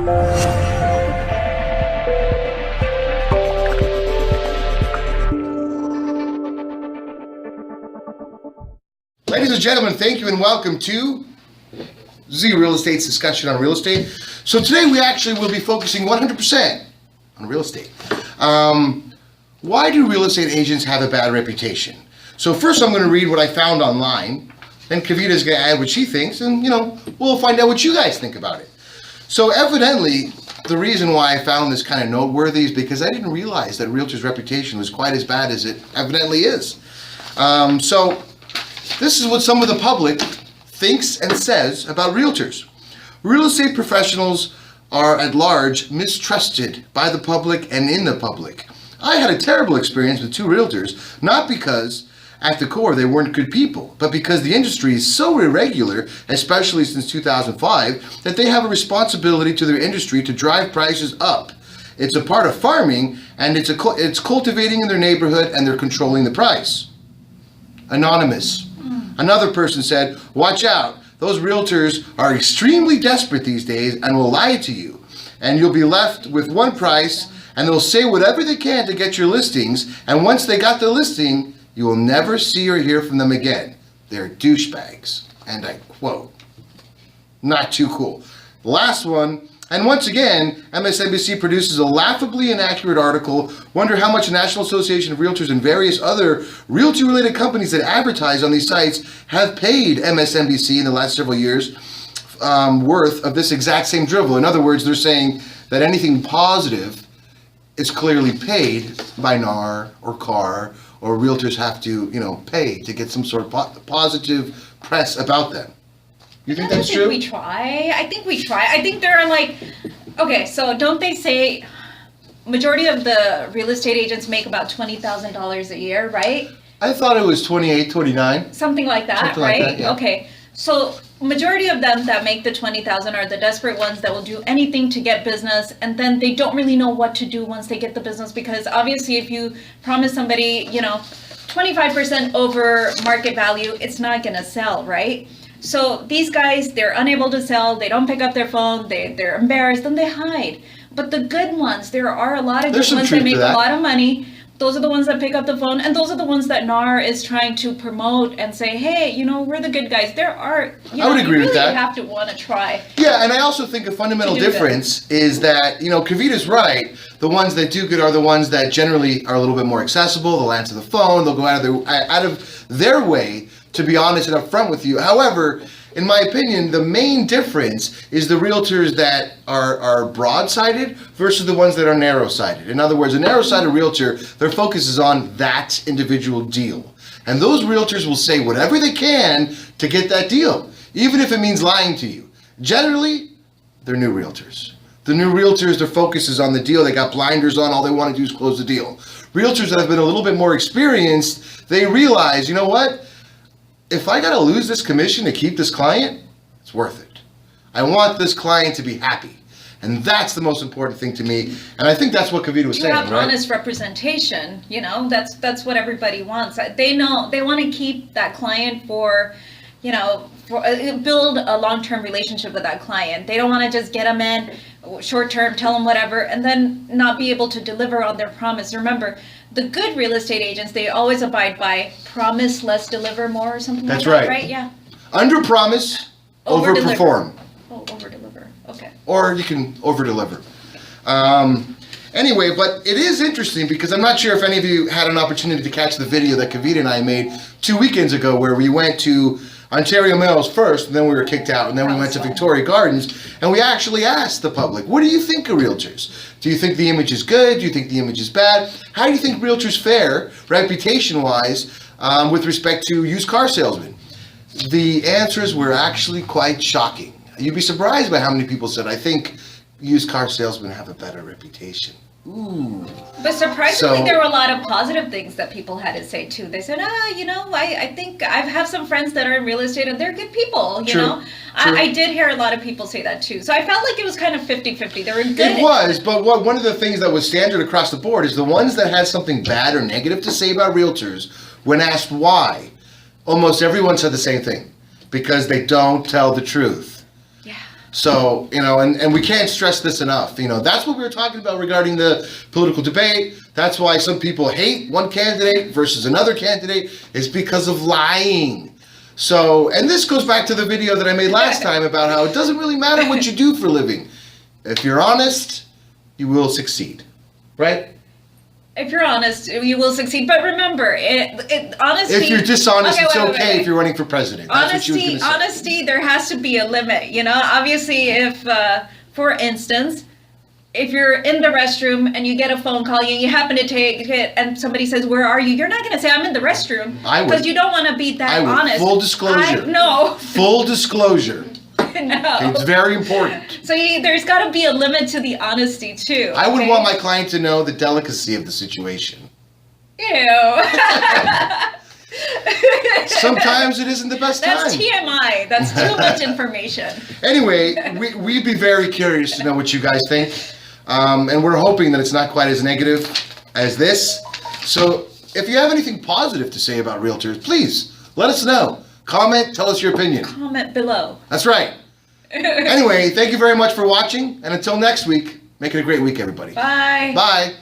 Ladies and gentlemen, thank you and welcome to Z Real Estate's discussion on real estate. So today we actually will be focusing 100% on real estate. Why do real estate agents have a bad reputation? So first I'm going to read what I found online, then Kavita's going to add what she thinks, and we'll find out what you guys think about it. So evidently, the reason why I found this kind of noteworthy is because I didn't realize that realtors' reputation was quite as bad as it evidently is. So this is what some of the public thinks and says about realtors. Real estate professionals are at large mistrusted by the public and in the public. I had a terrible experience with two realtors, not because at the core they weren't good people, but because the industry is so irregular, especially since 2005, that they have a responsibility to their industry to drive prices up. It's a part of farming, and it's cultivating in their neighborhood, and they're controlling the price. Anonymous. Another person said, watch out, those realtors are extremely desperate these days and will lie to you. And you'll be left with one price, and they'll say whatever they can to get your listings, and once they got the listing, you will never see or hear from them again. They're douchebags. And I quote. Not too cool. The last one, and once again, MSNBC produces a laughably inaccurate article. Wonder how much the National Association of Realtors and various other realty-related companies that advertise on these sites have paid MSNBC in the last several years worth of this exact same drivel. In other words, they're saying that anything positive is clearly paid by NAR or CAR, or realtors have to, pay to get some sort of positive press about them. You think that's true? I think we try. I think there are okay, so don't they say majority of the real estate agents make about $20,000 a year, right? I thought it was 28, 29. Something like that, Something right? like that, yeah. Okay. So majority of them that make the 20,000 are the desperate ones that will do anything to get business, and then they don't really know what to do once they get the business, because obviously if you promise somebody, 25% over market value, it's not going to sell, right? So these guys, they're unable to sell, they don't pick up their phone, they're embarrassed, and they hide. But the good ones, there are a lot of good ones that make a lot of money. Those are the ones that pick up the phone, and those are the ones that NAR is trying to promote and say, hey, we're the good guys. There are, I would agree with that. You have to want to try. Yeah, and I also think a fundamental difference is that, Kavita's right. The ones that do good are the ones that generally are a little bit more accessible. They'll answer the phone. They'll go out of their way to be honest and upfront with you. However, in my opinion, the main difference is the realtors that are broad-sided versus the ones that are narrow-sided. In other words, a narrow-sided realtor, their focus is on that individual deal. And those realtors will say whatever they can to get that deal, even if it means lying to you. Generally, they're new realtors. The new realtors, their focus is on the deal. They got blinders on. All they want to do is close the deal. Realtors that have been a little bit more experienced, they realize, you know what? If I got to lose this commission to keep this client, it's worth it. I want this client to be happy. And that's the most important thing to me. And I think that's what Kavita was saying, right? You have honest representation, that's what everybody wants. They know, they want to keep that client for build a long-term relationship with that client. They don't want to just get them in short-term, tell them whatever, and then not be able to deliver on their promise. Remember, the good real estate agents, they always abide by promise less, deliver more, or something like that. That's right. Yeah. Under promise, over perform. Oh, over deliver. Okay. Or you can over deliver. Anyway, but it is interesting because I'm not sure if any of you had an opportunity to catch the video that Kavita and I made 2 weekends ago, where we went to Ontario Mills first, and then we were kicked out, and then we went to Victoria Gardens, and we actually asked the public, what do you think of realtors? Do you think the image is good? Do you think the image is bad? How do you think realtors fare, reputation-wise, with respect to used car salesmen? The answers were actually quite shocking. You'd be surprised by how many people said, I think used car salesmen have a better reputation. Ooh. But surprisingly, there were a lot of positive things that people had to say too. They said, I think I have some friends that are in real estate and they're good people, you know. I did hear a lot of people say that too. So I felt like it was kind of 50-50. They were good. It was, but one of the things that was standard across the board is the ones that had something bad or negative to say about realtors, when asked why, almost everyone said the same thing. Because they don't tell the truth. Yeah. So, and we can't stress this enough. That's what we were talking about regarding the political debate. That's why some people hate one candidate versus another candidate, is because of lying. So, and this goes back to the video that I made last time about how it doesn't really matter what you do for a living. If you're honest, you will succeed. Right? If you're honest, you will succeed. But remember, honesty. If you're dishonest, it's wait, okay if you're running for president. That's what she was gonna say. Honesty, there has to be a limit. Obviously, if, for instance, if you're in the restroom and you get a phone call, you happen to take it, and somebody says, "Where are you?" You're not going to say, "I'm in the restroom," because you don't want to be that honest. Full disclosure. No. Full disclosure. No. It's very important. So there's got to be a limit to the honesty too. I would want my client to know the delicacy of the situation. Ew. Sometimes it isn't the best time. That's TMI. That's too much information. Anyway, we'd be very curious to know what you guys think. And we're hoping that it's not quite as negative as this. So if you have anything positive to say about realtors, please let us know. Comment, tell us your opinion. Comment below. That's right. Anyway, thank you very much for watching. And until next week, make it a great week, everybody. Bye. Bye.